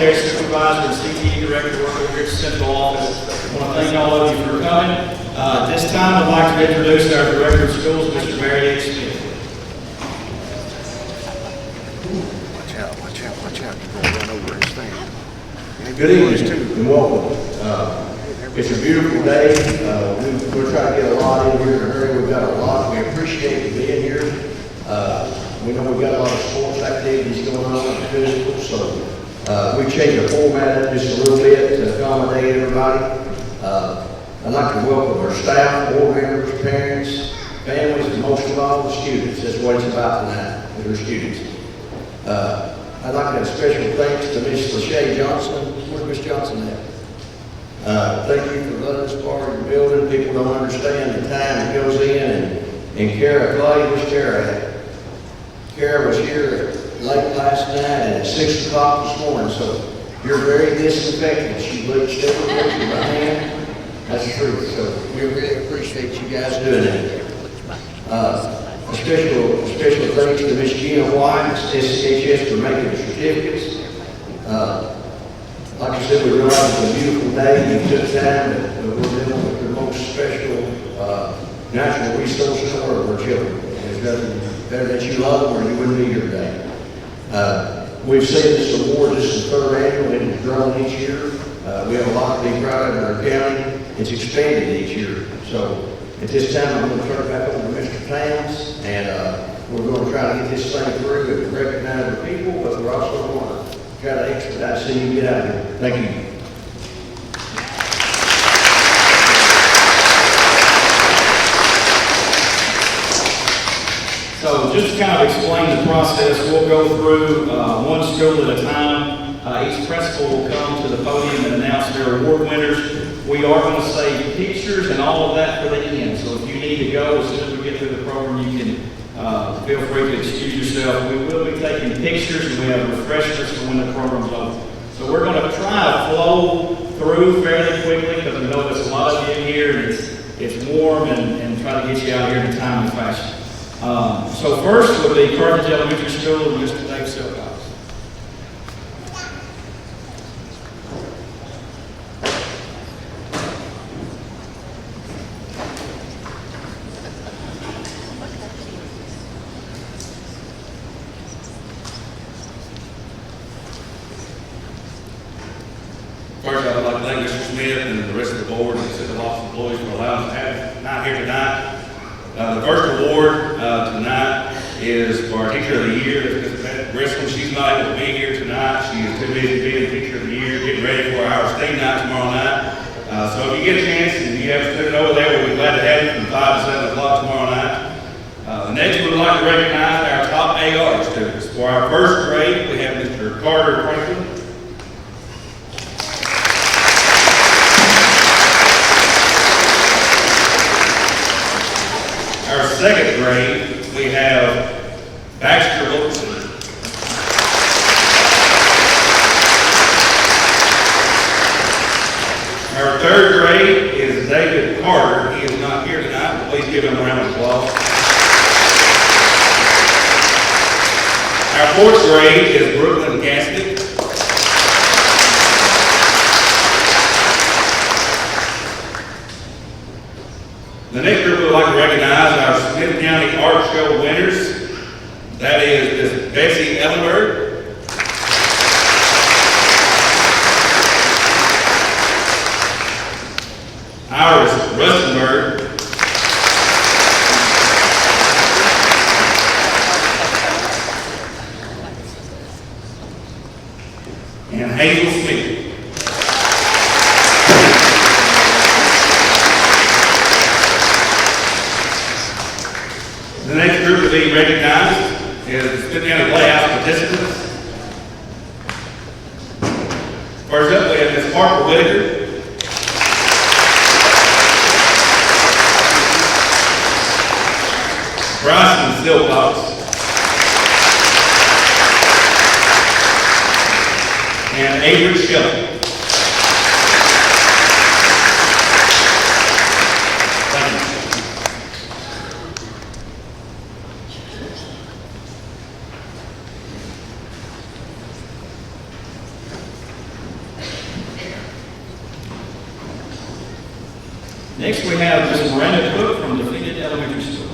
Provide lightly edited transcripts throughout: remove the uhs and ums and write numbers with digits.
secondary supervisor and CTE director work over here at the central office. I want to thank all of you for coming. At this time, I'd like to introduce our director of schools, Mr. Barry H. Smith. Watch out, watch out, watch out. You're going to run over his thing. Good evening and welcome. It's a beautiful day. We're trying to get a lot in here in a hurry. We've got a lot. We appreciate you being here. We know we've got a lot of sports activities going on in physical, so we changed the format up just a little bit to accommodate everybody. I'd like to welcome our staff, board members, parents, families, and most of all the students. That's what it's about tonight, with our students. I'd like to have special thanks to Miss Lachey Johnson. Where's Miss Johnson at? Thank you for letting us borrow your building. People don't understand the time that goes in. And Kara Clay, where's Kara at? Kara was here late last night and at 6 o'clock this morning, so you're very disinfected. She bleached everything by hand. That's true. So we really appreciate you guys doing that. A special thanks to Miss Gina White, SCHS, for making the certificates. Like I said, we realize it's a beautiful day. You took time, but we're dealing with the most special natural resource in the world, our children. There's nothing better that you love or you wouldn't be here today. We've said this award, this is the third annual, and it's grown each year. We have a lot to be proud of in our county. It's expanded each year. So at this time, I'm going to turn it back over to Mr. Towns, and we're going to try to get this thing through and recognize the people, but we're also going to try to expedite so you can get out of here. Thank you. So just to kind of explain the process, we'll go through one school at a time. Each principal will come to the podium and announce their award winners. We are going to save pictures and all of that for the end. So if you need to go, as soon as we get through the program, you can feel free to excuse yourself. We will be taking pictures and we have refreshments for when the program's over. So we're going to try to flow through fairly quickly because we know there's a lot of you in here and it's warm and try to get you out here in a timely fashion. So first will be Carthage Elementary School and Mr. Dave Silcox. First, I would like to thank Mr. Smith and the rest of the board and the Central Office employees for allowing us to have tonight here tonight. The first award tonight is for our Teacher of the Year. Ms. Beth Grissom. She's not able to be here tonight. She is too busy being Teacher of the Year, getting ready for our state night tomorrow night. So if you get a chance and you have a student over there, we'll be glad to have you from 5 to 7 o'clock tomorrow night. The next, we would like to recognize our top AR students. For our first grade, we have Mr. Carter Franklin. Our second grade, we have Baxter Wilson. Our third grade is David Carter. He is not here tonight, but please give him a round of applause. Our fourth grade is Brooklyn Gasket. The next group we would like to recognize our Smith County Art Show winners. That is Ms. Bessie Ellenberg. Iris Rustenberg. And Hazel Smith. The next group to be recognized is the Smith County Playhouse participants. First up, we have Ms. Harper Whitaker. Bryson Silcox. And Avery Shelley. Next, we have Ms. Miranda Cook from Defeated Elementary School.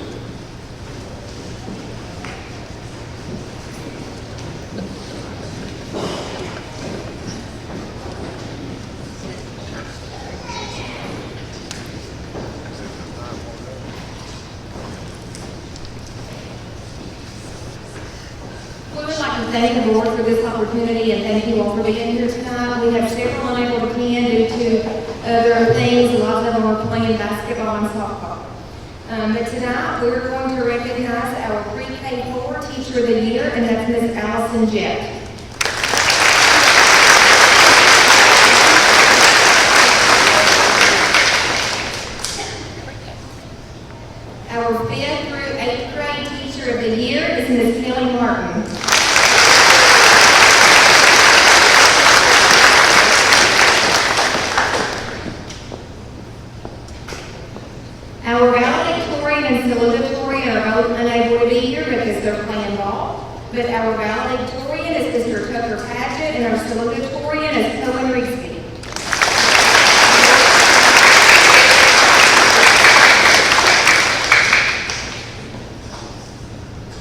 We would like to thank the board for this opportunity and thank you all for being here tonight. We have several unable to attend due to other things. A lot of them are playing basketball and softball. But tonight, we're going to recognize our pre-K4 Teacher of the Year, and that's Ms. Allison Jett. Our 5th through 8th grade Teacher of the Year is Ms. Kelly Martin. Our valedictorian and salutatorian are both unable to be here because they're playing ball. But our valedictorian is Mr. Tucker Padgett, and our salutatorian is Cohen Reesky.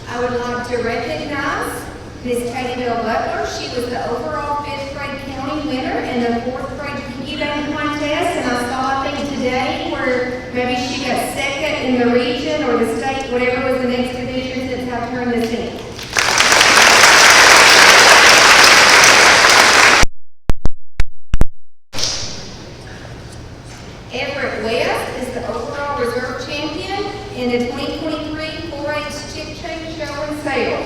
I would like to recognize Ms. Katie Bell Butler. She was the overall 5th grade county winner in the 4th grade piggy bank contest, and I saw, I think today, where maybe she got second in the region or the state, whatever was the next division since I turned this in. Everett West is the overall reserve champion in the 2023 4-H Chick Chain Show and Sale.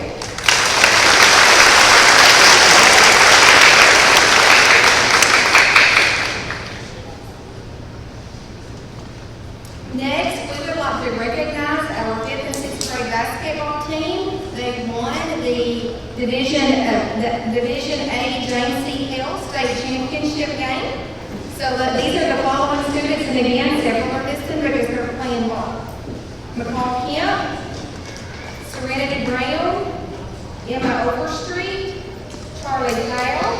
Next, we would like to recognize our 5th and 6th grade basketball team. They won the Division A James C. Hill State Championship game. So these are the following students, and again, several are listed because they're playing ball. McCall Kemp, Serenity Brown, Emma Overstreet, Charlie Powell,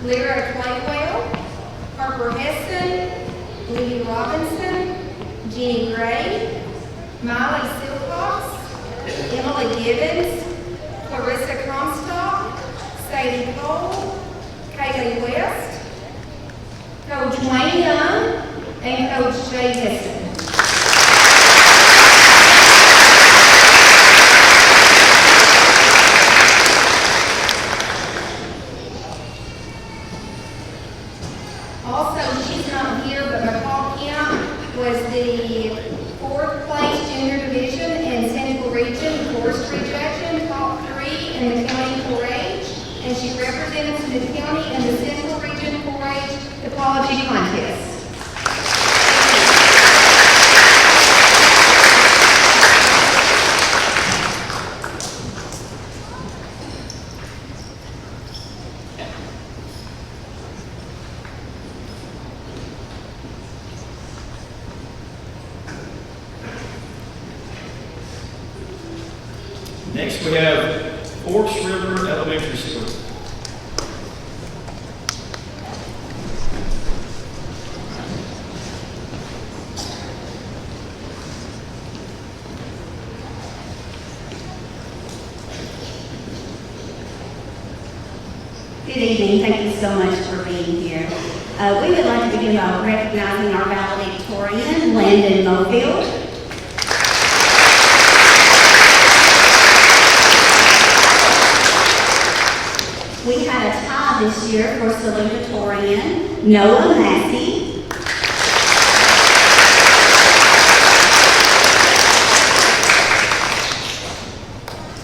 Lyra Claywell, Harper Heston, Lee Robinson, Jenny Gray, Miley Silcox, Emily Gibbons, Clarissa Comstock, Sadie Cole, Kaylee West, Coach Wayne Young, and Coach Jay Heston. Also, she's not here, but McCall Kemp was the 4th place junior division in Central Region forestry judging, top 3 in the county 4-H, and she represented the county in the Central Region 4-H topology contest. Next, we have Forks River Elementary School. Good evening. Thank you so much for being here. We would like to begin by recognizing our valedictorian, Landon Mofield. We had a tie this year for salutatorian, Noah Massey.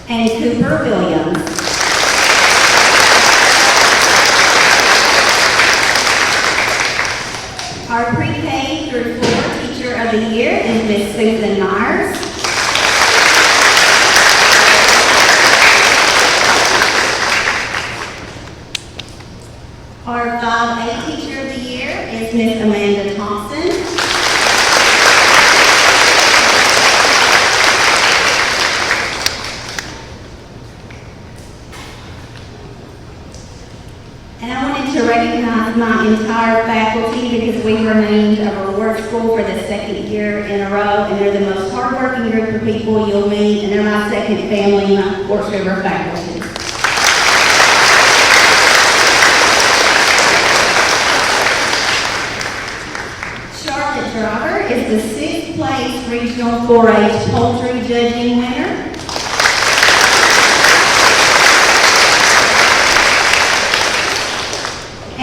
And Cooper Williams. Our pre-K through 4 Teacher of the Year is Miss Susan Myers. Our 5A Teacher of the Year is Miss Amanda Thompson. And I wanted to recognize my entire faculty because we were named a reward school for the second year in a row, and they're the most hardworking group of people you'll meet, and they're my second family, my Forks River faculty. Charlotte Driver is the 6th place regional 4-H poultry judging winner.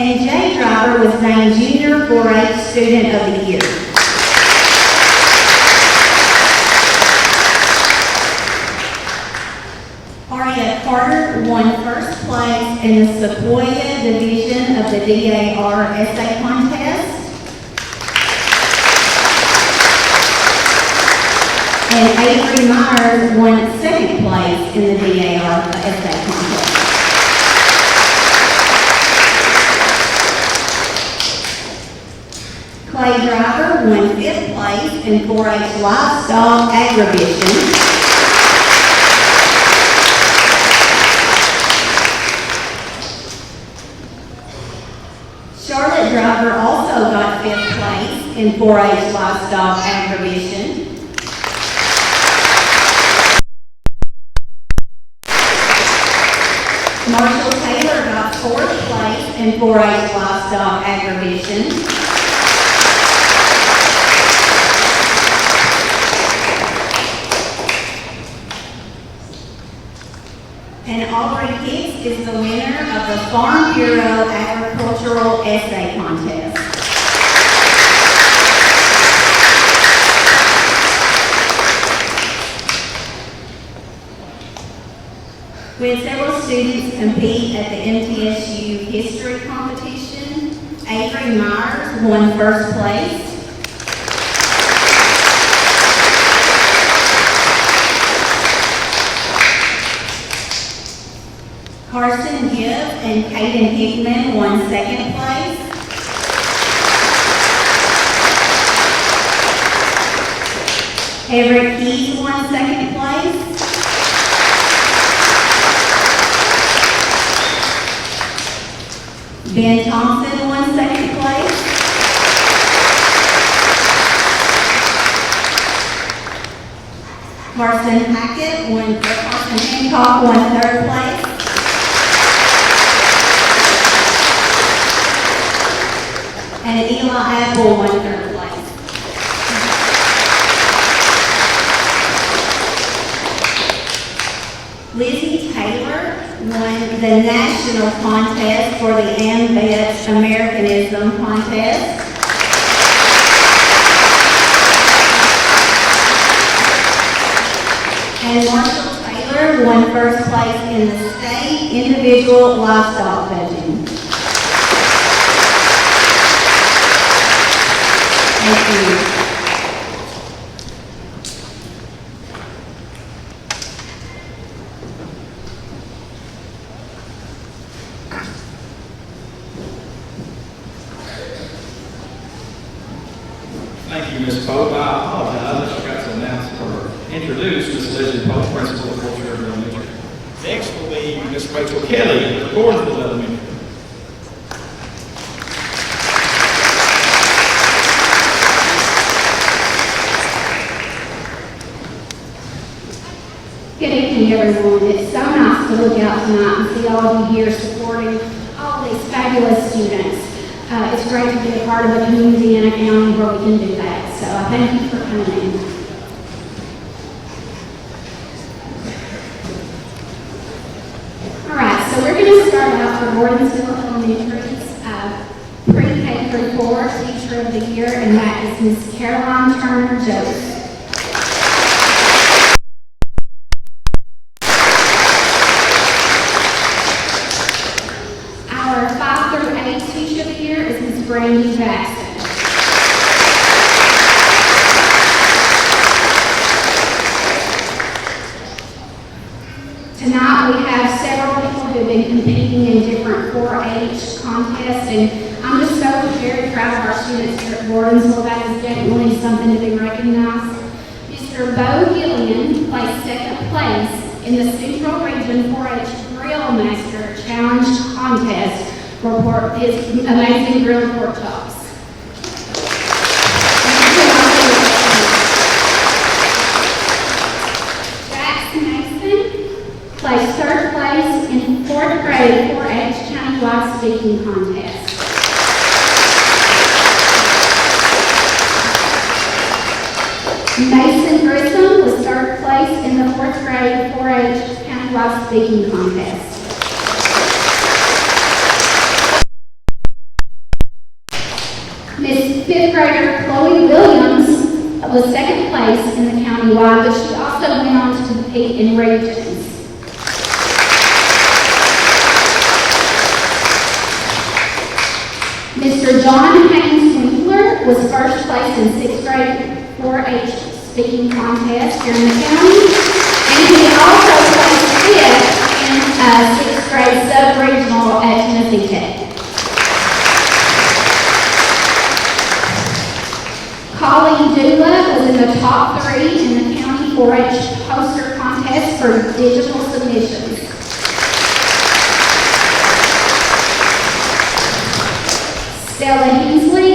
And Jay Driver was named Junior 4-H Student of the Year. Aria Carter won first place in the Sequoia division of the DAR essay contest. And Avery Myers won second place in the DAR essay contest. Clay Driver won 5th place in 4-H livestock agribition. Charlotte Driver also got 5th place in 4-H livestock agribition. Marshall Taylor got 4th place in 4-H livestock agribition. And Aubrey Hicks is the winner of the Farm Bureau Agricultural Essay Contest. We had several students compete at the MTSU History Competition. Avery Myers won first place. Carson Gibb and Caden Hickman won second place. Everett Keys won second place. Ben Thompson won second place. Carson Hancock won third place. And Eli Apple won third place. Lizzie Taylor won the national contest for the AMVET Americanism contest. And Marshall Taylor won first place in the state individual livestock judging. Thank you. Thank you, Ms. Pope. I apologize, I forgot to announce or introduce Ms. Leslie Pope, Principal of Forks River Elementary. Next will be Ms. Rachel Kelly, of Gordonsville Elementary. Good evening, everyone. It's so nice to look out tonight and see all of you here supporting all these fabulous students. It's great to be a part of a community and a county where we can do that. So I thank you for coming in. All right, so we're going to start out for Gordonsville Elementary's pre-K through 4 Teacher of the Year, and that is Ms. Caroline Turner-Jones. Our 5 through 8 Teacher of the Year is Ms. Brandy Jackson. Tonight we have several people who have been competing in different 4-H contests, and I'm just so very proud of our students here at Gordonsville. That is definitely something to be recognized. Mr. Bo Gillian placed second place in the Central Region 4-H Grill Master Challenge Contest, for his amazing grilled pork chops. Jax Mason placed third place in fourth grade 4-H countywide speaking contest. Mason Grissom was third place in the fourth grade 4-H countywide speaking contest. Miss fifth grader Chloe Williams was second place in the countywide, but she also went on to compete in regions. Mr. John Haynes Winkler was first place in sixth grade 4-H speaking contest here in the county, and he also placed fifth in sixth grade sub-regional at Tennessee Tech. Colleen Dula was in the top 3 in the county 4-H poster contest for digital submissions. Stella Hensley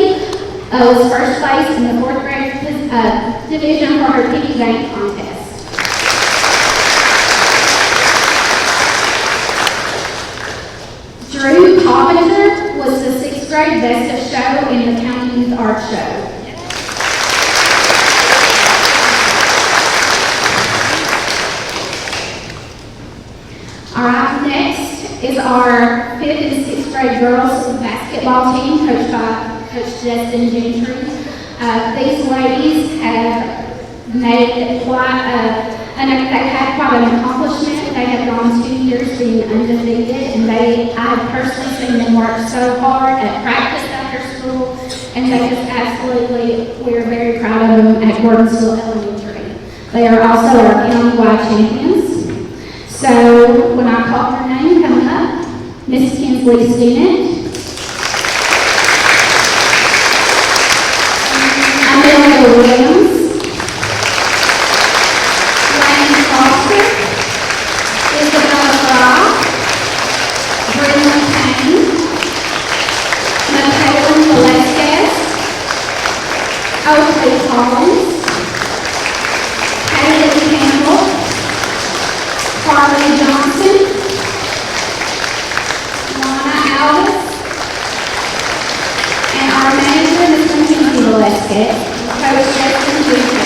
was first place in the fourth grade division for her piggy bank contest. Drew Coventer was the sixth grade best of show in the county youth art show. All right, next is our 5th and 6th grade girls basketball team coached by Coach Justin Gentry. These ladies have made they've had quite an accomplishment. They have gone 2 years being undefeated, and I have personally seen them work so hard at practice after school, and they just absolutely, we're very proud of them at Gordonsville Elementary. They are also our countywide champions. So when I call her name, come up, Miss Kinsley Stennett, Amelia Williams, Lane Foster, Isabella Fry, Brenda Payne, Michaela Velasquez, Oakley Collins, Hayden Campbell, Carly Johnson, Lana Alvis, and our manager, Ms. Mackenzie Velasquez, Coach Justin Gentry.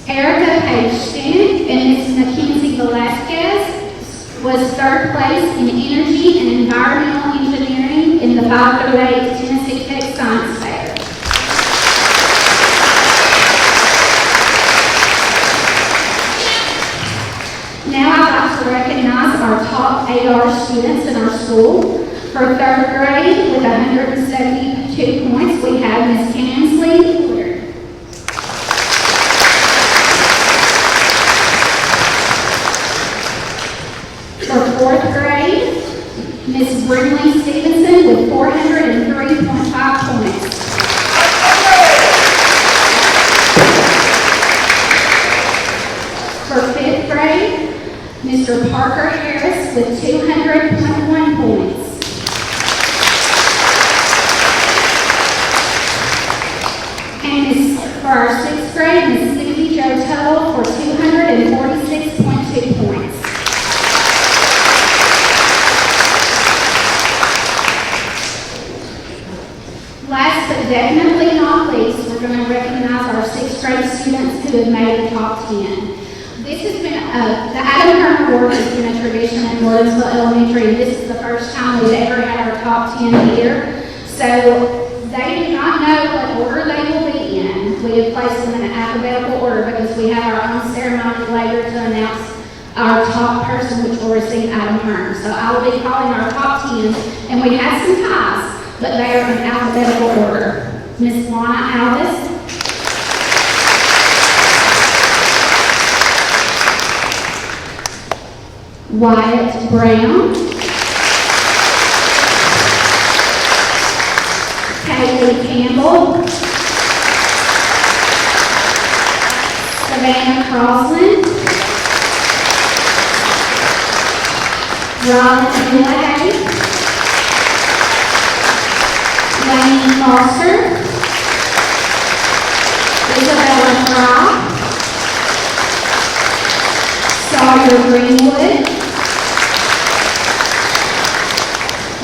Erica Page Stennett and Ms. Mackenzie Velasquez was third place in energy and environmental engineering in the 508 Tennessee Tech Science Fair. Now I'd like to recognize our top AR students in our school. For third grade with 172 points, we have Ms. Kinsley Woodard. For fourth grade, Ms. Brinley Stevenson with 403.5 points. For fifth grade, Mr. Parker Harris with 200.1 points. And for our sixth grade, Ms. Susie Jo Tuttle for 246.2 points. Last but definitely not least, we're going to recognize our sixth grade students who have made the top 10. This has been, the Adam Hearn Award has been a tradition in Gordonsville Elementary, and this is the first time we've ever had our top 10 here. So they do not know what order they will be in. We have placed them in an alphabetical order because we have our own ceremony later to announce our top person, which will receive Adam Hearn. So I will be calling our top 10, and we have some ties, but they are in alphabetical order. Miss Lana Alvis, Wyatt Brown, Kaylee Campbell, Savannah Crosland, Robin Lay, Lane Foster, Isabella Fry, Sawyer Greenwood,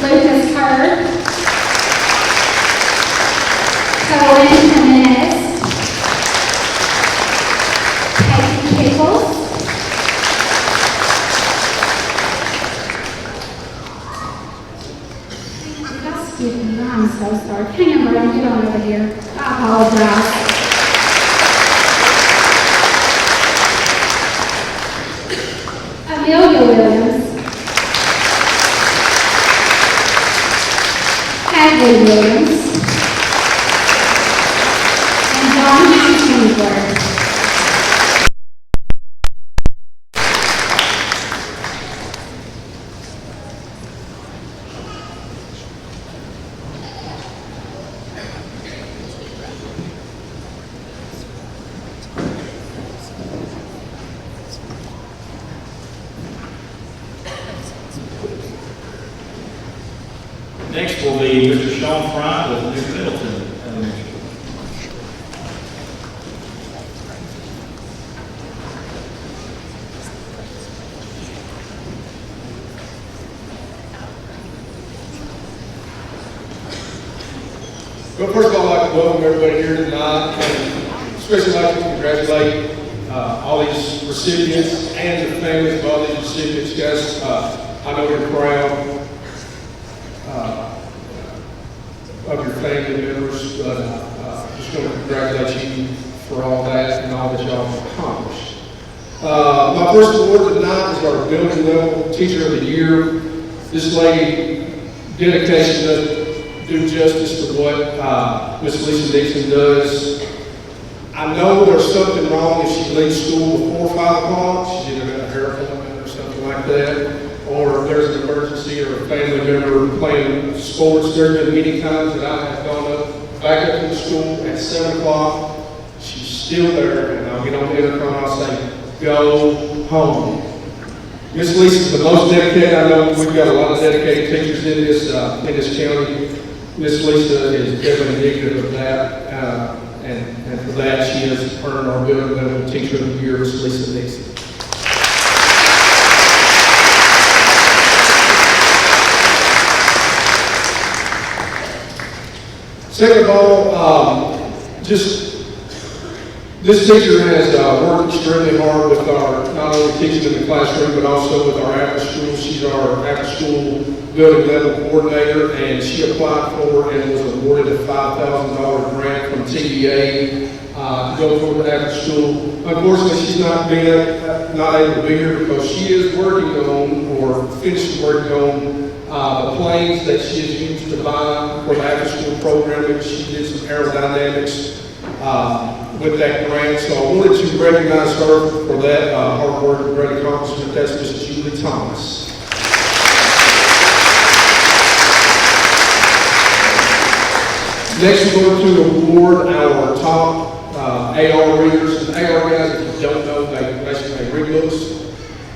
Lucas Hurd, Cohen Jimenez, Peyton Pickles, did I skip you? I'm so sorry. Hang on, Brandon, get on over here. I apologize. Amelia Williams, Hadley Williams, and John Kingsler. Next will be Mr. Sean Fry with New Middleton Elementary. Well, first of all, I'd like to welcome everybody here tonight, and especially like to congratulate all these recipients and the families of all these recipients. Guys, I know you're proud of your family members, but just want to congratulate you for all that and all that y'all have accomplished. My first award tonight is our building level teacher of the year. This lady, dedication doesn't do justice to what Miss Lisa Dixon does. I know there's something wrong if she leaves school before 5 o'clock. She's either got a hair appointment or something like that, or if there's an emergency or a family member playing sports. There have been many times that I have gone back up to the school at 7 o'clock. She's still there, and I'll get on the intercom and I'll say, "Go home." Miss Lisa's the most dedicated. I know we've got a lot of dedicated teachers in this county. Miss Lisa is definitely indicative of that, and for that she has earned our building level teacher of the year, Miss Lisa Dixon. Second of all, this teacher has worked extremely hard with our, not only teaching in the classroom, but also with our after school. She's our after school building level coordinator, and she applied for and was awarded a $5,000 grant from TDA to go forward after school. Unfortunately, she's not able to be here because she is working on, or finished working on, the planes that she has used to buy for the after school programming. She did some aerodynamics with that grant, so I wanted to recognize her for that hard work and great accomplishment. That's Miss Julie Thomas. Next, we're going to award our top AR readers. And AR guys, if you don't know, they basically read books,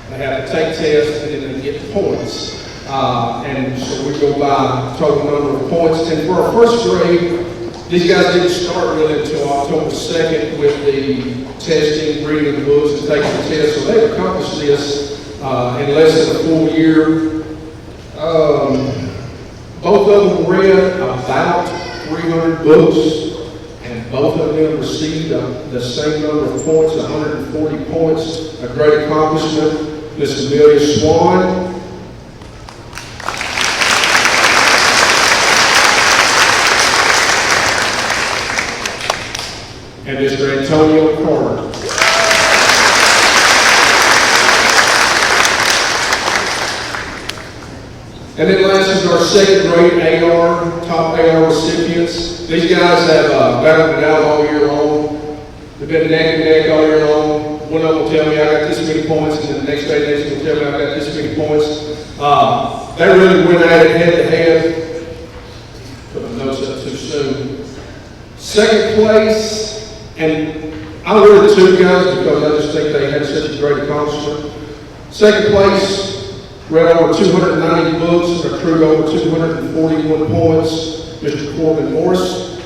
they have to take tests, and then they get points. And so we go by total number of points. And for our first grade, these guys didn't start really until October 2nd with the testing, reading the books, and taking the test. So they've accomplished this in less than a full year. Both of them read about 300 books, and both of them received the same number of points, 140 points, a great accomplishment. Miss Amelia Swan. And Mr. Antonio Carter. And then last is our second grade AR, top AR recipients. These guys have battled it out all year long. They've been neck and neck all year long. One of them will tell me I got this many points, and then the next day will tell me I got this many points. They really went at it head to head. Put my notes up too soon. Second place, and I awarded 2 guys because I just think they had such a great accomplishment. Second place, read over 290 books and accrued over 241 points, Mr. Corbin Morris.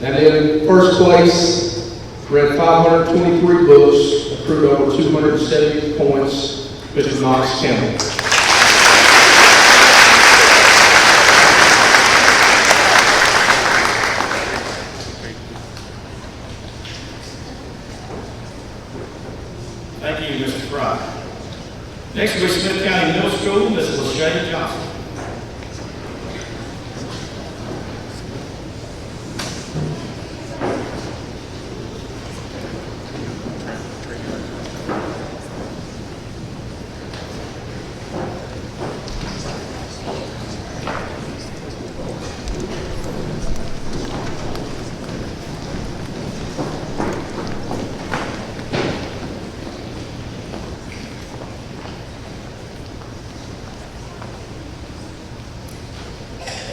And then first place, read 523 books, accrued over 270 points, Mr. Knox Campbell. Thank you, Mr. Fry. Next will be Smith County Middle School, Ms. LaShae Johnson.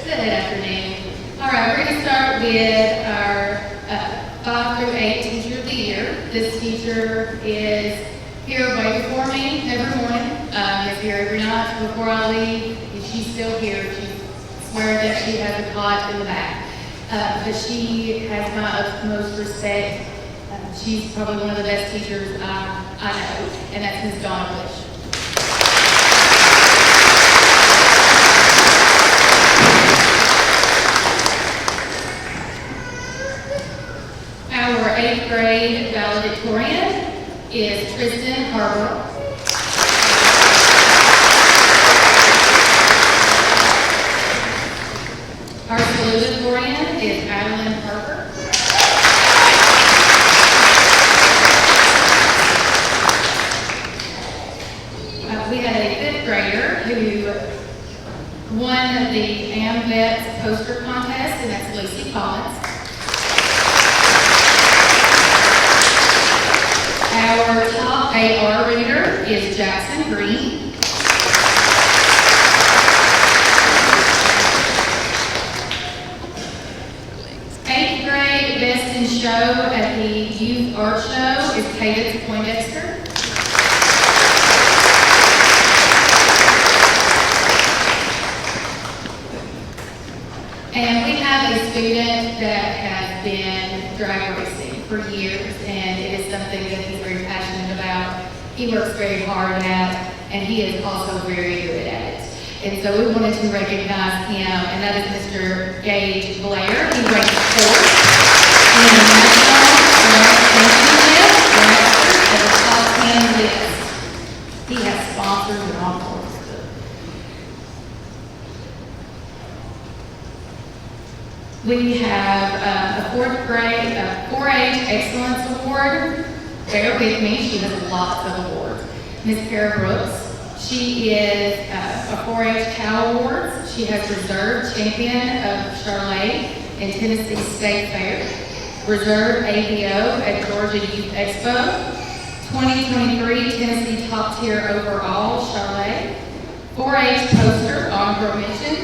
Good afternoon. All right, we're going to start with our 5 through 8 Teacher of the Year. This teacher is here way before me every morning. Is here every night before I leave. And she's still here. She swears that she has a cot in the back. But she has my utmost respect. She's probably one of the best teachers I know, and that's Ms. Donna Bush. Our 8th grade valedictorian is Tristan Harbour. Our salutatorian is Adeline Parker. We had a 5th grader who won the AMVETS poster contest, and that's Lucy Collins. Our top AR reader is Jackson Green. Eighth grade Best in Show at the Youth Art Show is Cadence Poindexter. And we have a student that has been drag racing for years, and it is something that he's very passionate about. He works very hard at, and he is also very good at it. And so we wanted to recognize him, and that is Mr. Gage Blair. He ranked 4th in the National Drag Championship as a top 10 list. He has sponsors and all sorts of stuff. We have a 4th grade, 4-H Excellence Award. Bear with me, she has lots of awards. Miss Kara Brooks. She is a 4-H Cow Awards. She has Reserve Champion of Charlotte in Tennessee State Fair. Reserve ABO at Georgia Youth Expo. 2023 Tennessee Top Tier Overall Charlotte. 4-H Poster Honorable Mention.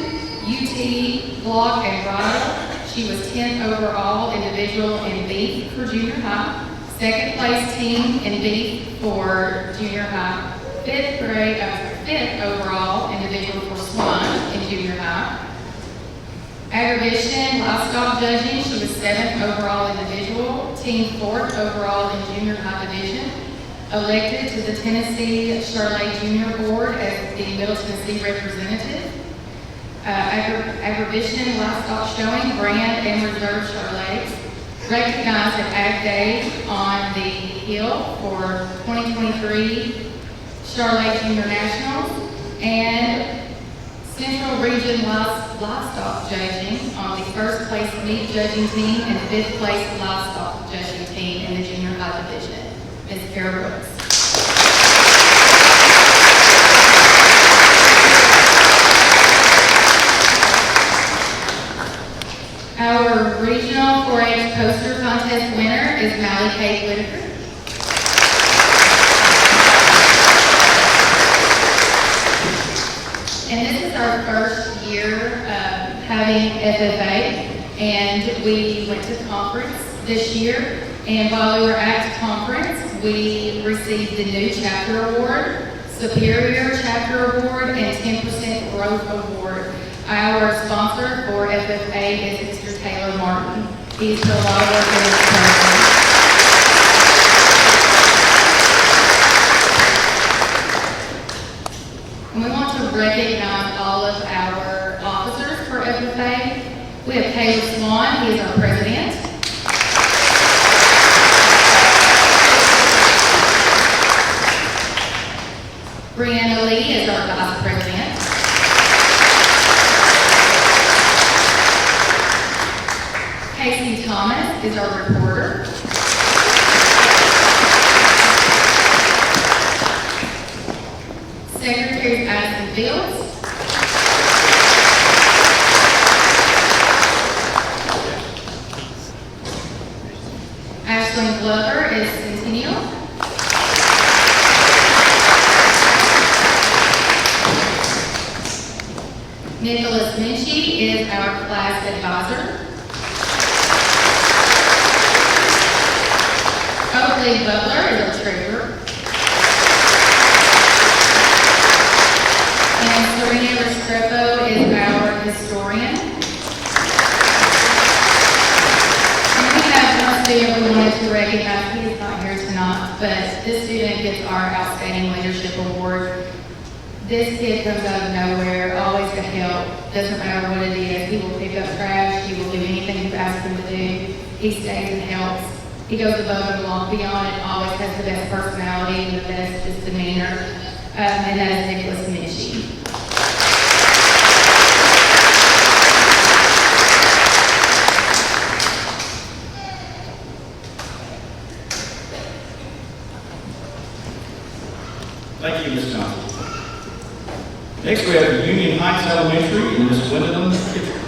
UT Block and Bridle. She was 10th overall individual in beef for junior high. 2nd place team in beef for junior high. 5th overall individual for swine in junior high. Agribition livestock judging, she was 7th overall individual, team 4th overall in junior high division. Elected to the Tennessee Charlotte Junior Board as the Middle Tennessee representative. Agribition livestock showing brand and reserve Charlotte. Recognized at Ag Day on the Hill for 2023 Charlotte Junior Nationals, and Central Region Livestock Judging on the 1st place meat judging team and 5th place livestock judging team in the junior high division. Ms. Kara Brooks. Our regional 4-H poster contest winner is Mally Kate Whitaker. And this is our having FFA, and we went to conference this year. And while we were at conference, we received the new chapter award, Superior Chapter Award, and 10% Growth Award. Our sponsor for FFA is Mr. Taylor Martin. He's put a lot of work in this program. And we want to recognize all of our officers for FFA. We have Caleb Swan, he is our president. Brianna Lee is our vice president. Casey Thomas is our reporter. Secretary Addison Fields. Ashlyn Glover is Centennial. Nicholas Minchie is our class advisor. Oakley Butler is our treasurer. And Serena Restrepo is our historian. And we have one student we wanted to recognize. He is not here tonight, but this student gets our Outstanding Leadership Award. This kid comes out of nowhere, always to help, doesn't matter what it is. He will pick up trash, he will do anything you ask him to do. He stays and helps. He goes above and beyond and always has the best personality and the best just demeanor. And that is Nicholas Minchie. Thank you, Ms. Johnson. Next, we have Union Heights Elementary and Ms. Gwendolyn Kitcher.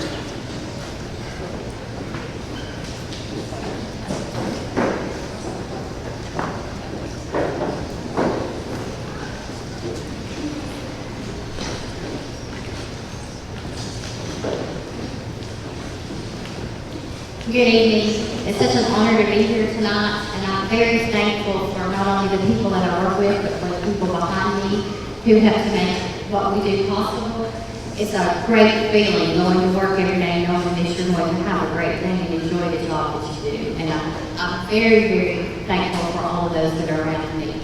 Good evening. It's such an honor to be here tonight, and I'm very thankful for not only the people that I work with, but for the people behind me who have to make what we do possible. It's a great feeling going to work every day knowing that you're going to have a great day and enjoy the job that you do. And I'm very, very thankful for all of those that are around me.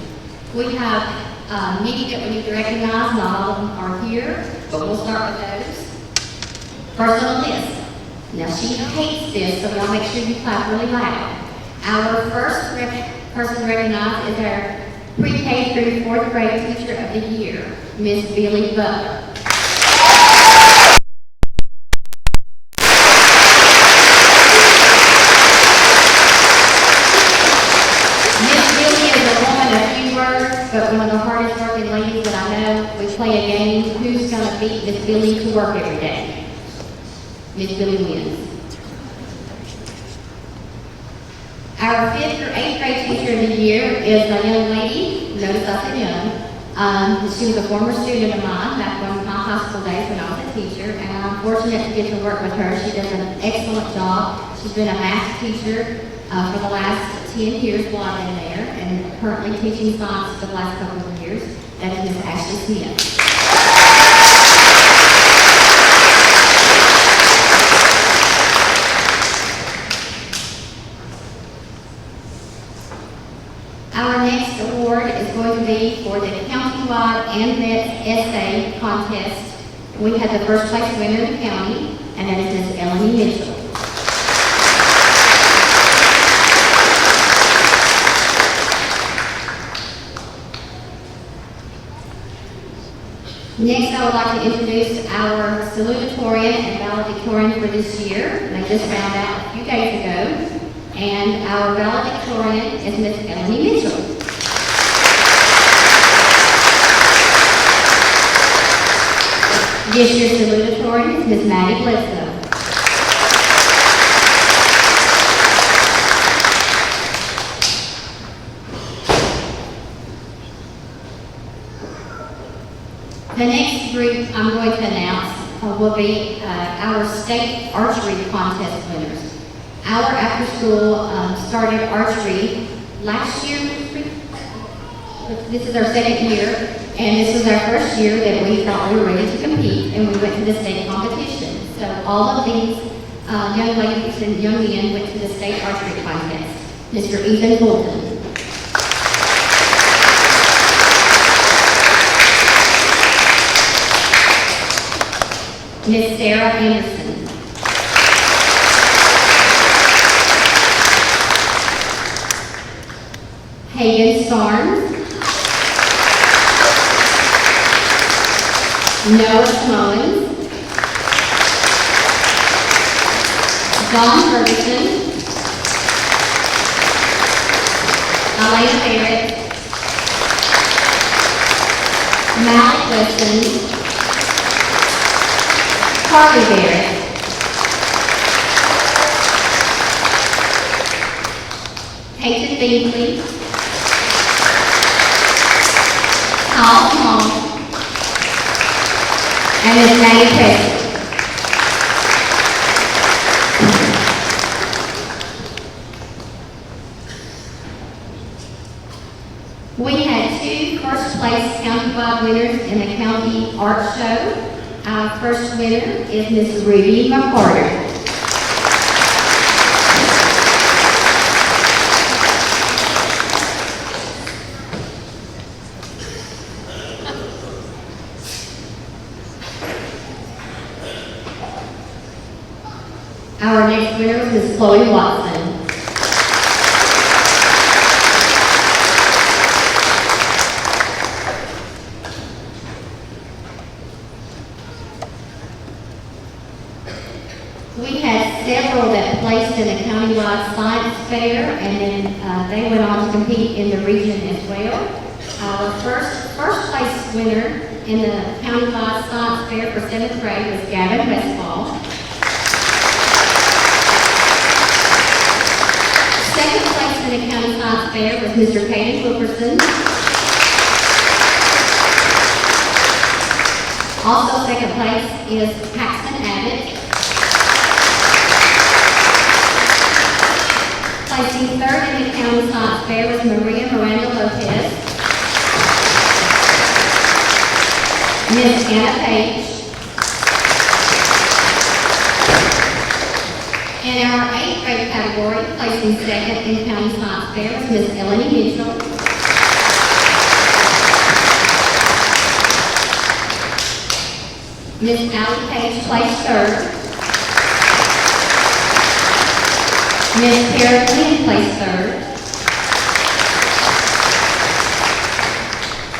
We have a meeting that we need to recognize. Not all of them are here, but we'll start with those. First on the list. Now, she hates this, so y'all make sure you clap really loud. Our first person recognized is our pre-K through 4th grade teacher of the year, Miss Billy Butler. Miss Billy is a woman of few words, but one of the hardest working ladies that I know. We play a game, who's going to beat Miss Billy to work every day? Miss Billy wins. Our 5th through 8th grade teacher of the year is a young lady. Notice I said young. She was a former student of mine back from my high school days when I was a teacher, and I'm fortunate to get to work with her. She does an excellent job. She's been a math teacher for the last 10 years while I've been there, and currently teaching science for the last couple of years. That is Miss Ashley Smith. Our next award is going to be for the countywide AMVETS essay contest. We had the first place winner in the county, and that is Ms. Eleni Mitchell. Next, I would like to introduce our salutatorian and valedictorian for this year. They just found out a few days ago. And our valedictorian is Miss Eleni Mitchell. This year's salutatorian is Miss Maddie Bledsoe. The next group I'm going to announce will be our state archery contest winners. Our after-school started archery last year. This is our second year, and this was our first year that we thought we were ready to compete, and we went to the state competition. So all of these young ladies and young men went to the state archery contest. Mr. Ethan Fulton. Miss Sarah Anderson. Hagen Starnes. Noah Mullins. John Ferguson. Elena Barrett. Malik Weston. Carly Barrett. Peyton Bingley. Paul Small. And Ms. Maggie Petty. We had 2 first-place countywide winners in the county art show. Our first winner is Miss Ruby McCarter. Our next winner is Miss Chloe Watson. We had several that placed in the countywide science fair, and then they went on to compete in the region as well. Our first place winner in the countywide science fair for 7th grade was Gavin Westfall. Second place in the county science fair was Mr. Caden Wilkerson. Also second place is Paxton Abbott. Placing third in the county science fair was Maria Miranda Lopez. Miss Anna Page. In our 8th grade category, placing second in county science fair was Miss Eleni Mitchell. Miss Allie Page placed third. Miss Tara Quinn placed third.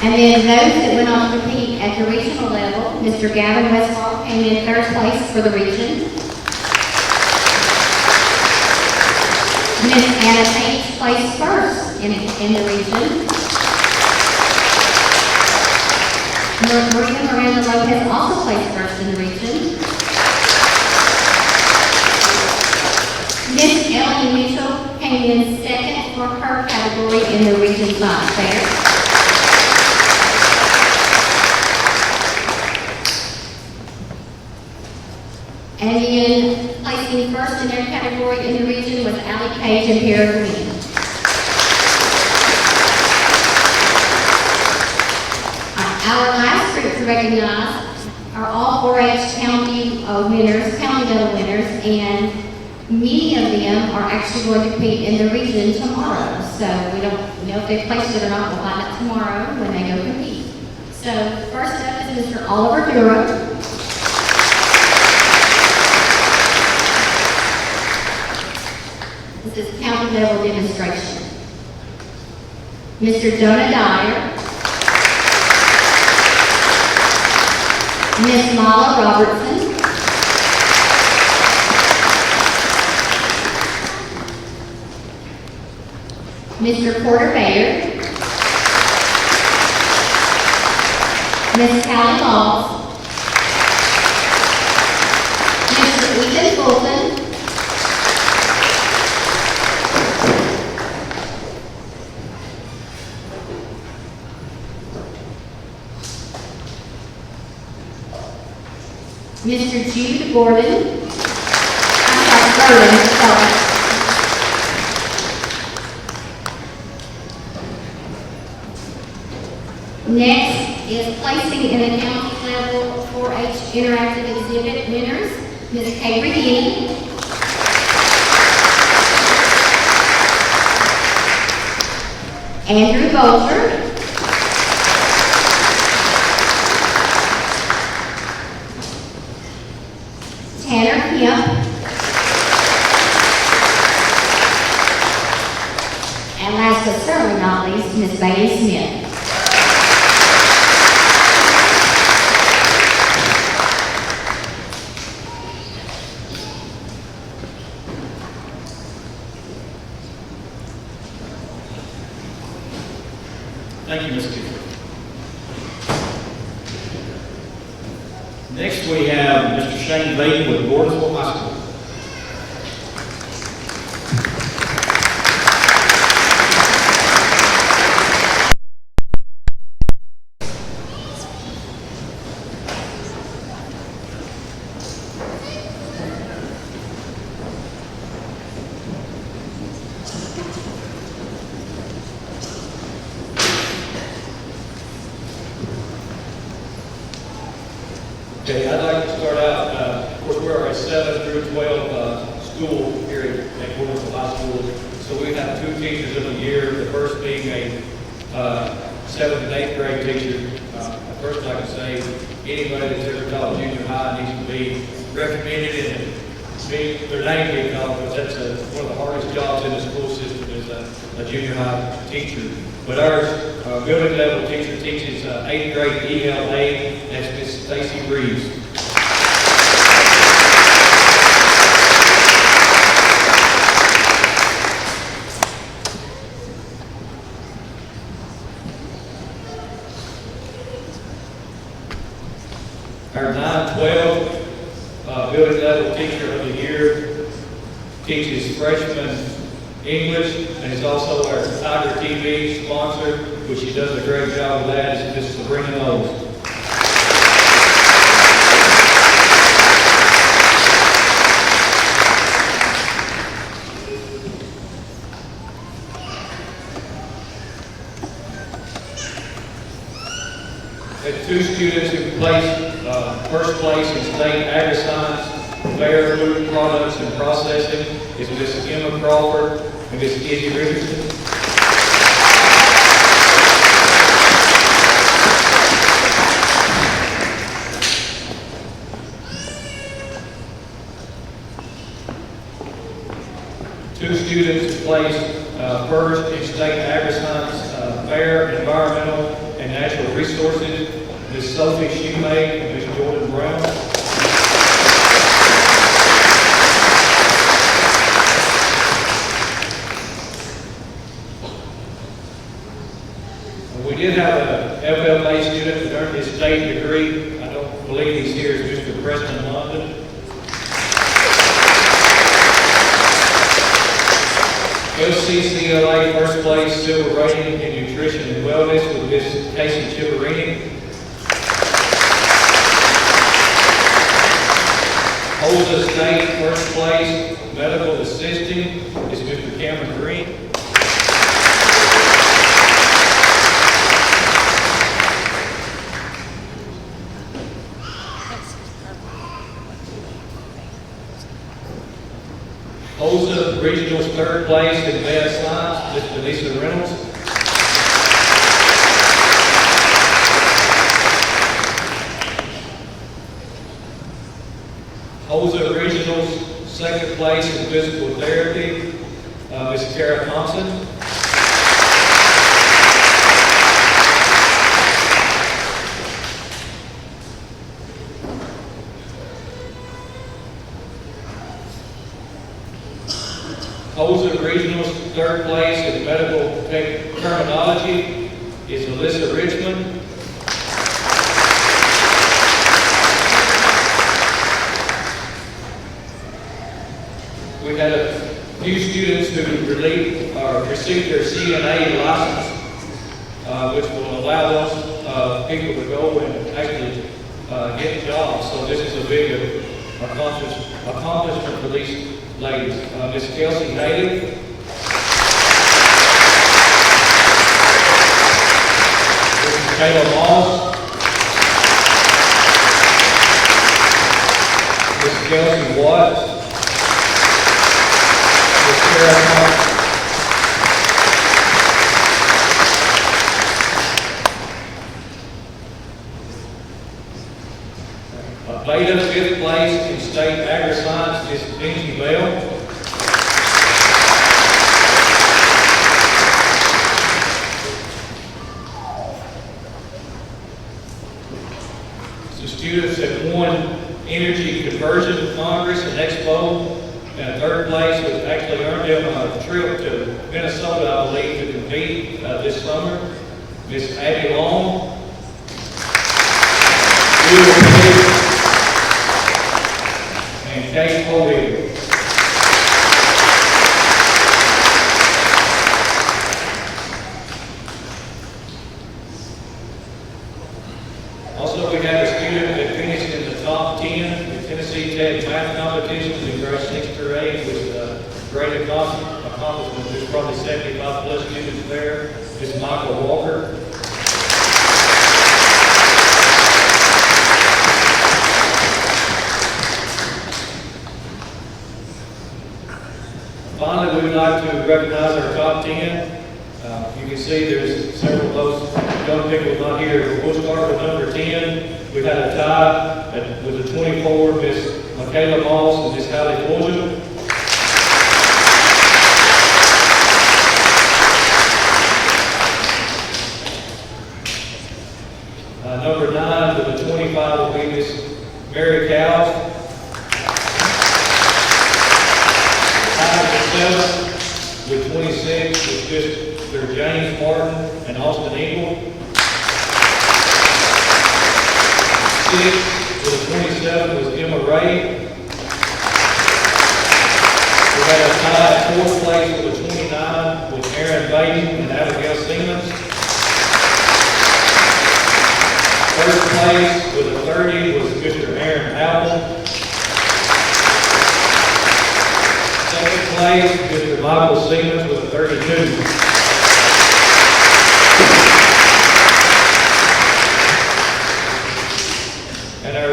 And then those that went on to compete at the regional level, Mr. Gavin Westfall came in third place for the region. Miss Anna Page placed first in the region. Maria Miranda Lopez also placed first in the region. Miss Eleni Mitchell came in second for her category in the region science fair. And then placing first in their category in the region was Allie Page and Pierre Green. Our last group to recognize are all 4-H county winners, county level winners, and many of them are actually going to compete in the region tomorrow. So we don't know if they placed it or not. We'll find out tomorrow when they go compete. So first up is Mr. Oliver Duro. This is county level demonstration. Mr. Jonah Dyer. Miss Mala Robertson. Mr. Porter Bayer. Miss Callie Laws. Mr. Ethan Fulton. Mr. Jude Gordon. I'm sorry, Gordon, sorry. Next is placing in the county level 4-H interactive exhibit winners, Ms. Kay Riggini. Andrew Bolger. Tanner Kemp. And last but certainly not least, Ms. Bailey Smith. Thank you, Ms. Cooper. Next, we have Mr. Shane Baden with Gordonsville High School. Okay, I'd like to start out, of course, we're a 7 through 12 school here at Gordonsville High School. So we have 2 teachers of the year, the first being a 7th and 8th grade teacher. First, I can say anybody that's ever taught junior high needs to be recommended and their name being called, because that's one of the hardest jobs in the school system is a junior high teacher. But our building level teacher teaches 8th grade ELA, that's Miss Stacy Reeves. Our 9-12 building level teacher of the year teaches freshman English, and is also our Tiger TV sponsor, which she does a great job with that, is Miss Sabrina Knowles. We had 2 students who placed first place in state agri-science, fair food products and processing. It's Miss Emma Crawford and Miss Izzy Richardson. Two students placed first in state agri-science, fair, environmental, and natural resources. Ms. Sophie Shoemake and Ms. Jordan Brown. We did have a FFA student that earned his state degree. I don't believe he's here, is Mr. Preston London. LCCLA first place silver rating in nutrition and wellness with Ms. Casey Chivarini. Holza State first place medical assisting is Mr. Cameron Green. Holza Regional's third place in math science, Ms. Denisa Reynolds. Holza Regional's second place in physical therapy, Ms. Kara Thompson. Holza Regional's third place in medical terminology is Alyssa Richmond. We had a few students who received their CNA license, which will allow those people to go and actually get jobs. So this is a big accomplishment for these ladies. Miss Kelsey Hayden. Mrs. Kayla Moss. Miss Kelsey Watts. Miss Sarah Thompson. Later, 5th place in state agri-science is Dingy Bell. The students that won Energy Conversion Congress and Expo. And 3rd place was actually earned them a trip to Minnesota, I believe, to compete this summer. Miss Abby Long. And Kate Colby. Also, we had a student that finished in the top 10 in Tennessee Tech math competitions in grades 6 through 8 with a great accomplishment. There's probably 75 plus students there. It's Michael Walker. Finally, we would like to recognize our top 10. You can see there's several of those young people not here. We'll start with number 10. We had a tie with the 24, Miss Michaela Moss and Miss Hallie Fulton. Number 9 with the 25 will be Miss Mary Cowles. With 26 was just their James Martin and Austin Eagle. 6 with 27 was Emma Ray. We had a tie at 4th place with 29 with Aaron Baden and Abigail Siemens. 1st place with a 30 was Mr. Aaron Apple. 2nd place, Mr. Michael Siemens with a 32. And our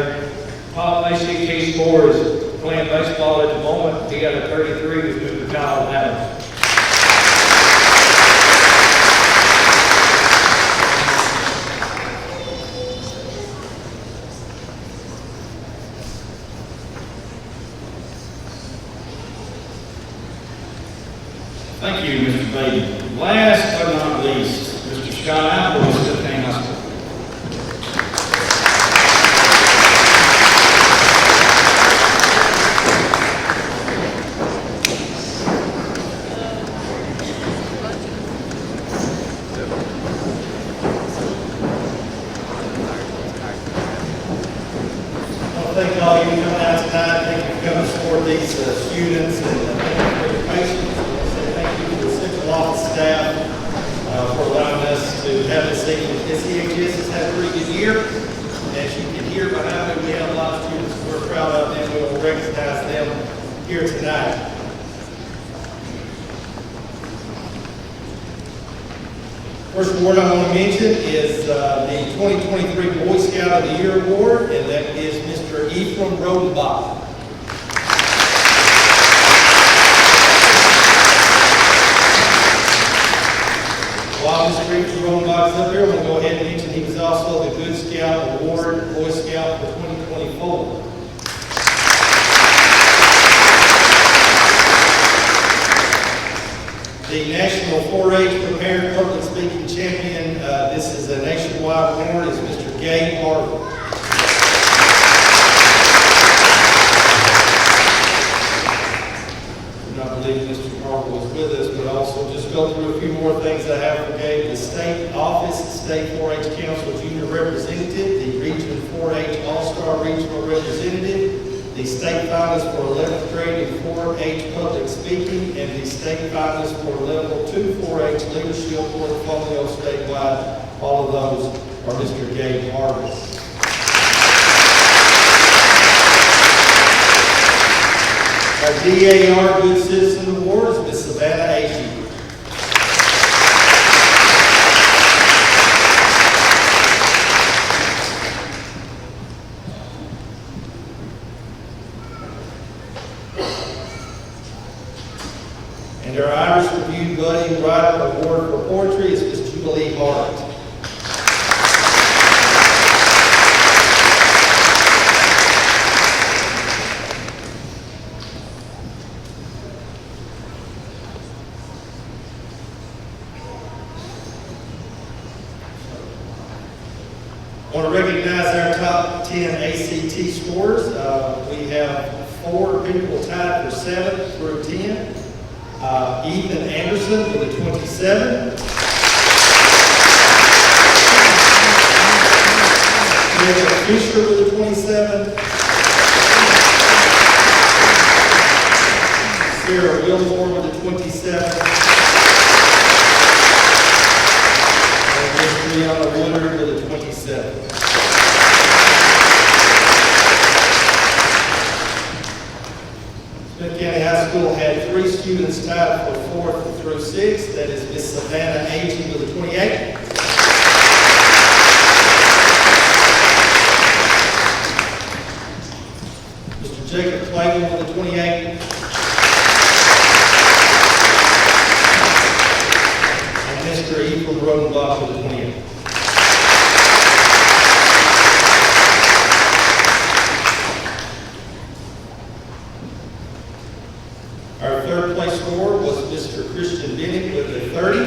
top ACT score is playing baseball at the moment. He got a 33 with Mr. Kyle Adams. Thank you, Mr. Baden. Last but not least, Mr. Scott Apple of Smith County High School. Thank all of you for coming out tonight. Thank you for coming to support these students and for your patience. Thank you to the central office staff for allowing us to have this evening. SCHS has had a pretty good year. As you can hear behind me, we have a lot of students we're proud of, and we will recognize them here tonight. First award I want to mention is the 2023 Boy Scout of the Year Award, and that is Mr. Ephraim Rodenbach. While Mr. Ephraim Rodenbach is up here, I'm going to go ahead and mention he was also the Good Scout Award Boy Scout for 2024. The National 4-H Prepared Public Speaking Champion, this is a nationwide award, is Mr. Gabe Harvey. I do not believe Mr. Harvey was with us, but also just go through a few more things I have for Gabe. The State Office, State 4-H Council Junior Representative, the Region 4-H All-Star Regional Representative, the state finalist for 11th grade in 4-H public speaking, and the state finalist for level 2 4-H leadership portfolio statewide. All of those are Mr. Gabe Harvey. Our DAR Good Citizen Award is Miss Savannah Agee. And our Irish Review Budding Writer Award for Poetry is Miss Jubilee Hart. I want to recognize our top 10 ACT scorers. We have 4 people tied for 7th through 10. Ethan Anderson with a 27. Jacob Fisher with a 27. Sarah Wilmore with a 27. And Miss Brianna Woodard with a 27. Smith County High School had 3 students tied for 4th through 6th. That is Miss Savannah Agee with a 28. Mr. Jacob Clayton with a 28. And Mr. Ephraim Rodenbach with a 28. Our 3rd place scorer was Mr. Christian Bennett with a 30.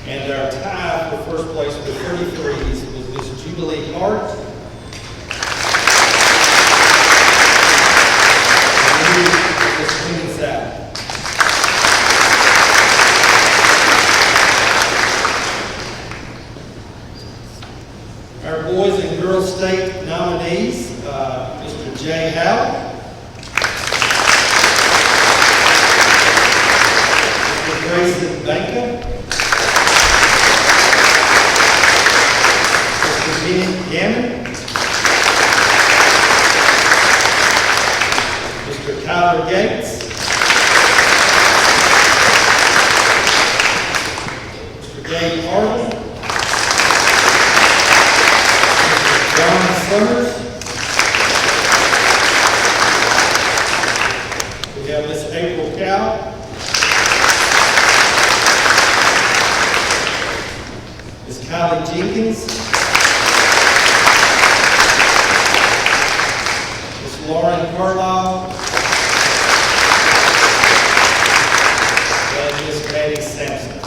And our tie for 1st place with 33s was Miss Jubilee Hart. And Miss Queen South. Our boys and girls state nominees, Mr. Jay Howe, Mr. Grayson Banka, Mr. Benny Gammon, Mr. Tyler Gates, Mr. Dave Harvey, John Summers. We have Miss April Cow. Miss Kylie Jenkins. Miss Lauren Carlisle. And Miss Maddie Sampson.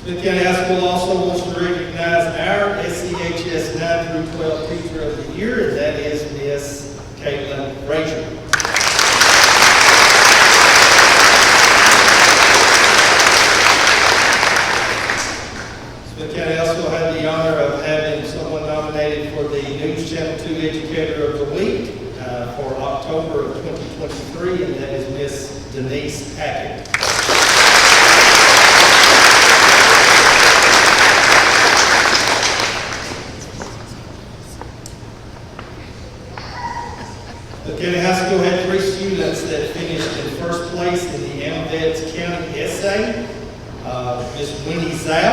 Smith County High School also wants to recognize our SCHS 9 through 12 Teacher of the Year, and that is Miss Caitlin Frazier. Smith County also had the honor of having someone nominated for the News Channel 2 Educator of the Week for October of 2023, and that is Miss Denise Hackett. The County High School had 3 students that finished in 1st place in the AMVETS County Essay. Miss Winnie Zhao,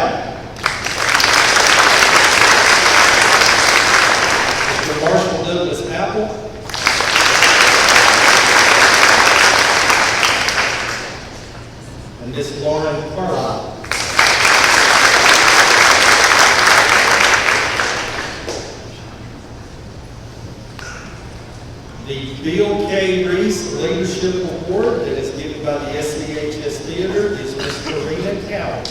Mr. Marshall Douglas Apple, and Miss Lauren Carlisle. The Bill K. Reese Leadership Award that is given by the SCHS Theater is Miss Karina Cowan.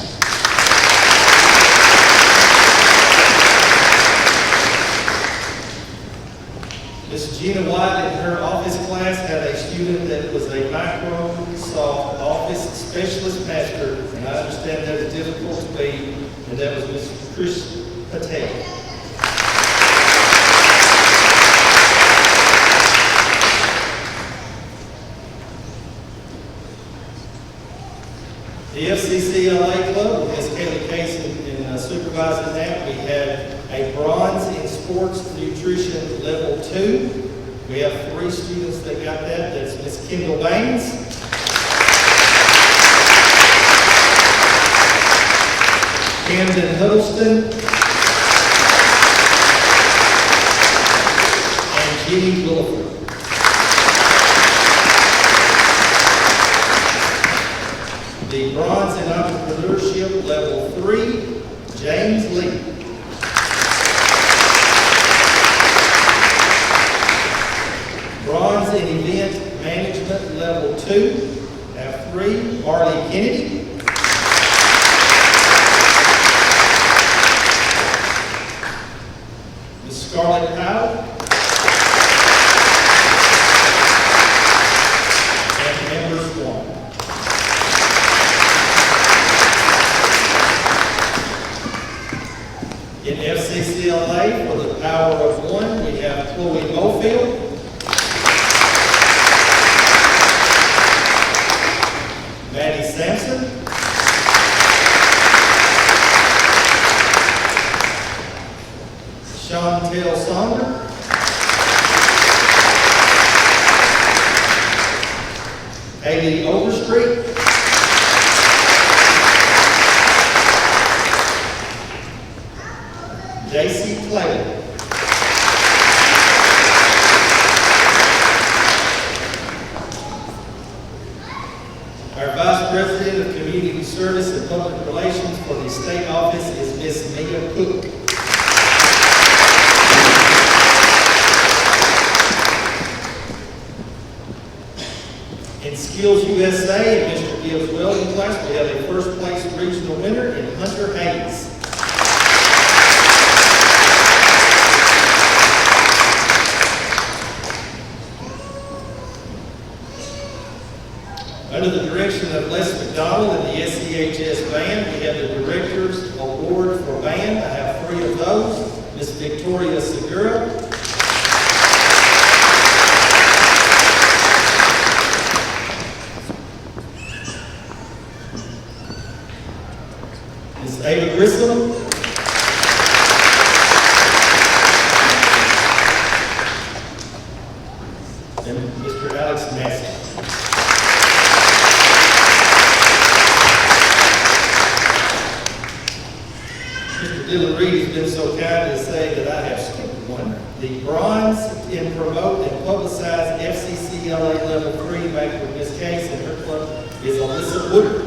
Miss Gina White in her office class had a student that was a Microsoft Office Specialist Master, and I understand that is difficult to be, and that was Miss Chris Patel. The FCCLA Club, with Ms. Kelly Case in supervising that, we had a bronze in sports nutrition level 2. We have 3 students that got that. That's Ms. Kendall Baines, Camden Huddleston, and Jenny Williford. The bronze in entrepreneurship level 3, James Lee. Bronze in event management level 2, have 3, Marley Kennedy. Ms. Scarlett Powell. And Amber Swan. In FCCLA, for the power of 1, we have Chloe Mofield. Maddie Sampson. Chantel Sonder. Haley Overstreet. J.C. Clay. Our Vice President of Community Service and Public Relations for the state office is Ms. Mia Cook. In Skills USA and Mr. Gibbs Welding class, we have a first place regional winner in Hunter Hayes. Under the direction of Les McDonald and the SCHS Band, we have the Director's Award for Band. I have 3 of those. Ms. Victoria Segura, Ms. Ava Grissom, and Mr. Alex Massey. Dylan Reed has been so kind to say that I have skipped one. The bronze in promote and publicize FCCLA level 3 back with Ms. Case and her club is Alyssa Woodard.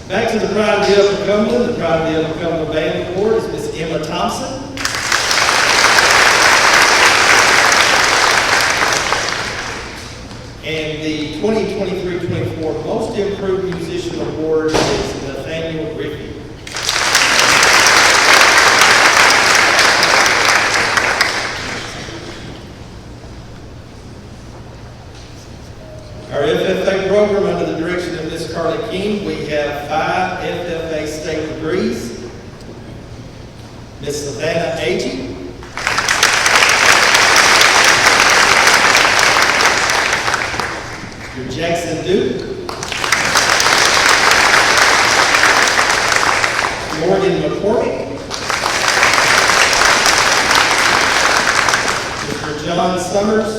Back to the Pride of the Upper Cumberland. The Pride of the Upper Cumberland Band Award is Ms. Emma Thompson. And the 2023-24 Most Improved Musician Award is Nathaniel Griffey. Our FFA program under the direction of Ms. Carly King, we have 5 FFA state degrees. Ms. Savannah Agee. Jackson Duke, Morgan McCormick, Mr. John Summers,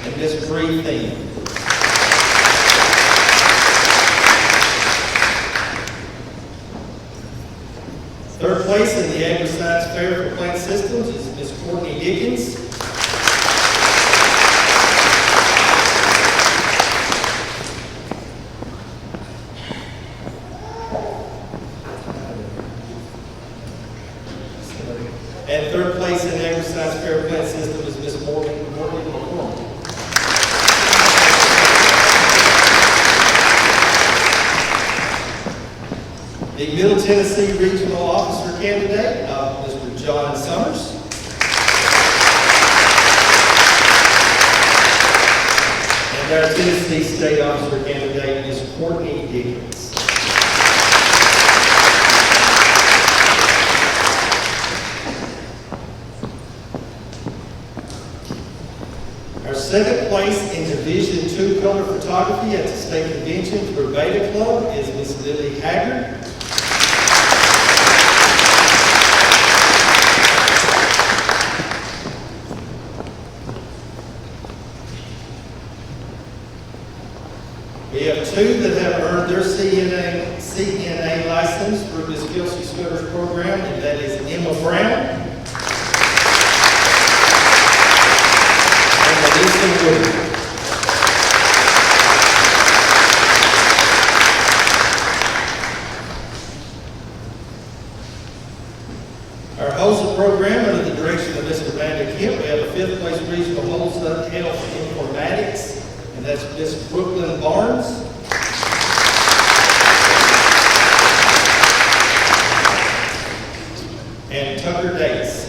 and Ms. Bree Thien. Third place in the Agri-Science Fair for Plant Systems is Ms. Courtney Dickens. And third place in Agri-Science Fair Plant System is Ms. Morgan McCormick. The Middle Tennessee Regional Officer Candidate, Mr. John Summers. And our Tennessee State Officer Candidate is Courtney Dickens. second place in Division II color photography at the state convention for Beta Club is Miss Lily Haggard. We have two that have earned their CNA license through Ms. Kelsey Scudder's program, and that is Emma Brown and Melissa Wood. Our HOSA program, under the direction of Mr. Amanda Kemp, we have a 5th place regional HOSA Health Informatics, and that's Miss Brooklyn Barnes. And Tucker Dates.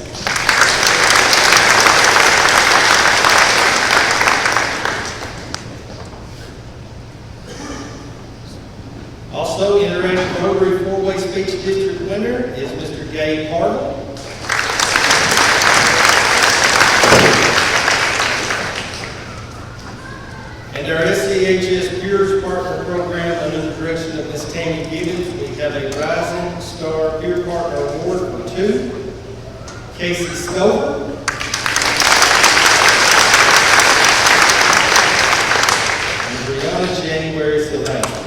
Also, Interactive Rotary 4-Way Speech District winner is Mr. Gabe Harville. And our SCHS Peers Partner Program, under the direction of Ms. Tammy Gibbons, we have a Rising Star Peer Partner Award for 2. Casey Stover. And Brianna January Sylvester.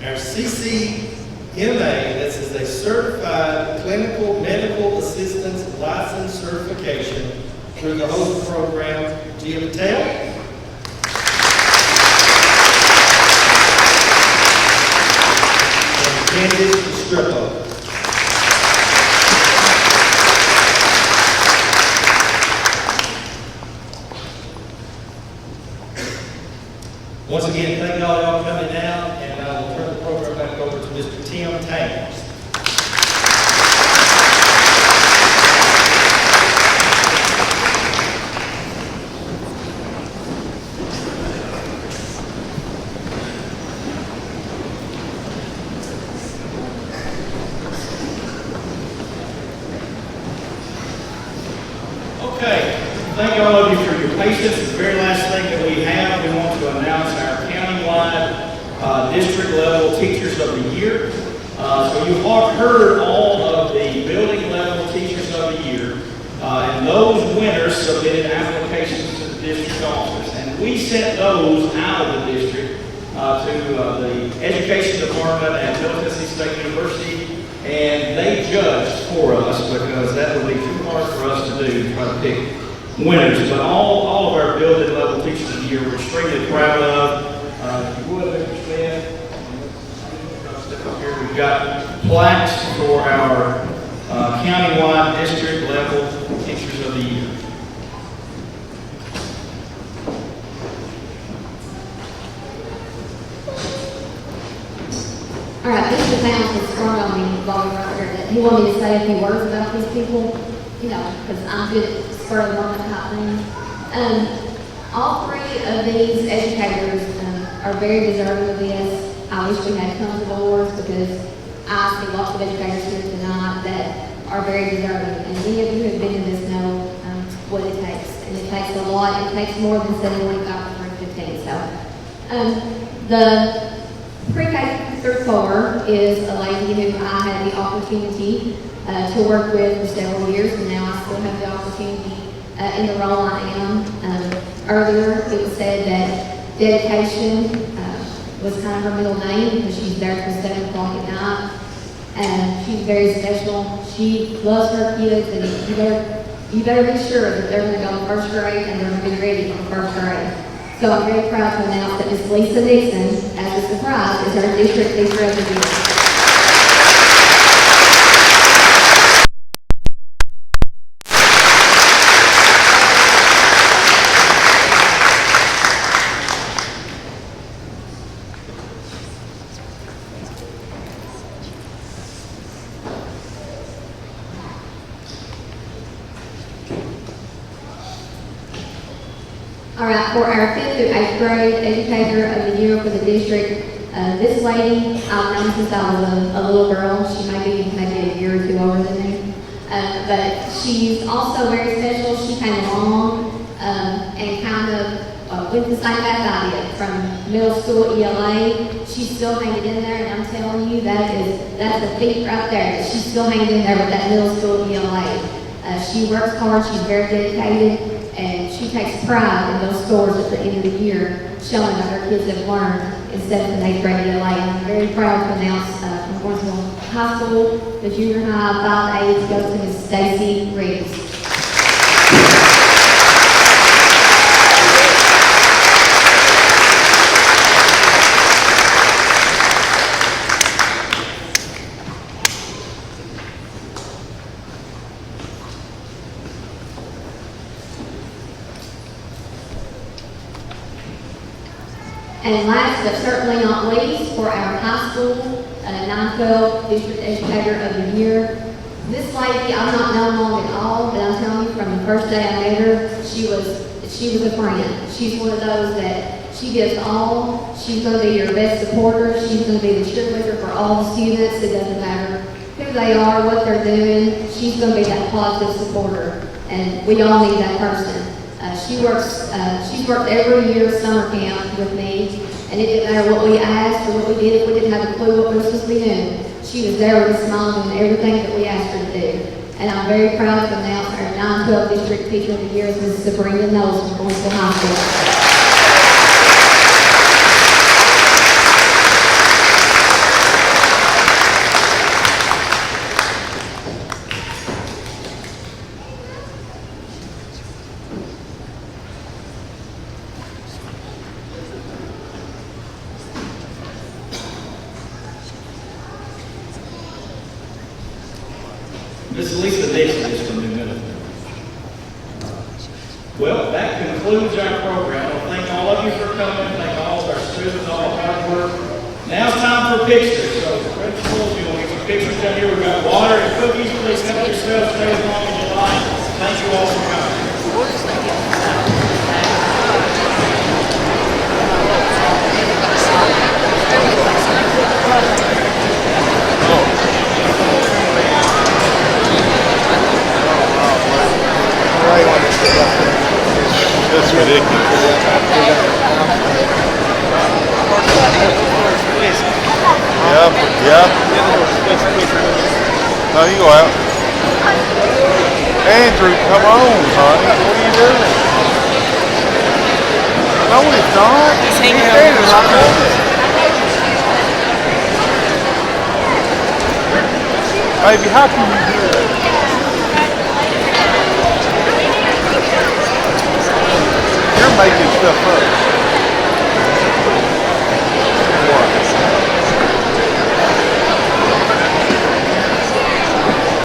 Our CCMA, this is a Certified Clinical Medical Assistance License Certification through the HOSA program, Gia Patel. And Candice Strippo. Once again, thank y'all for coming down, and I will turn the program back over to Mr. Tim Tangers. Okay, thank all of you for your patience. The very last thing that we have, we want to announce our countywide district level Teachers of the Year. So you've all heard all of the building level Teachers of the Year, and those winners submitted applications to the district office. And we sent those out of the district to the Education Department at Middle Tennessee State University, and they judged for us because that would be too hard for us to do, to try to pick winners. But all of our building level Teachers of the Year we're extremely proud of. If you would, Mr. Smith, step up here. We've got plaques for our countywide district level Teachers of the Year. All right, Mr. Towns has sprung on me while we were out here that he wanted me to say a few words about these people, you know, because I'm good at spur of the moment type things. All 3 of these educators are very deserving of this. I wish we had tons of awards because I see lots of educators here tonight that are very deserving. And many of you who have been in this know what it takes. And it takes a lot. It takes more than 71,000 through 15. So the pre-K through 4 is a lady who I had the opportunity to work with for several years, and now I still have the opportunity in the role I am. Earlier, it was said that dedication was kind of her middle name because she's there till 7 o'clock at night. She's very special. She loves her kids, and you better be sure that they're going to go to first grade and they're going to be ready for first grade. So I'm very proud to announce that Ms. Lisa Nixon, as a surprise, is our district teacher of the year. All right, for our 5th through 8th grade educator of the year for the district, This lady, I've known since I was a little girl. She may be maybe a year or two older than me. But she's also very special. She came along and kind of went the same path I did from middle school ELA. She's still hanging in there, and I'm telling you, that's a feat right there. She's still hanging in there with that middle school ELA. She works hard, she's very dedicated, and she takes pride in those scores at the end of the year, showing that her kids have learned in 7th and 8th grade ELA. I'm very proud to announce from Warrensville High School, the junior high 5As goes to Ms. Stacy Riggs. And last but certainly not least, for our high school 9-12 District Educator of the Year, this lady I've not known long at all, but I'm telling you, from the first day I met her, she was a friend. She's one of those that she gives all. She's going to be your best supporter. She's going to be the cheerleader for all the students. It doesn't matter who they are, what they're doing. She's going to be that positive supporter, and we all need that person. She's worked every year summer camp with me, and it didn't matter what we asked or what we did, if we didn't have a clue what we were supposed to be doing. She was there with a smile doing everything that we asked her to do. And I'm very proud to announce our 9-12 District Teacher of the Year is Mrs. Sabrina Knowles from Warrensville High School. Ms. Lisa Dixon is from New Middleton. Well, that concludes our program. I want to thank all of you for coming, thank all of our students, all the hard work. Now it's time for pictures. So, principals, you want to get some pictures down here. We've got water and cookies. Please help yourselves, stay as long as you like. Thank you all for coming. That's ridiculous. Yep. No, you go out. Andrew, come on, honey. What are you doing? No, he's not. He's hanging out. Baby, how can you do that?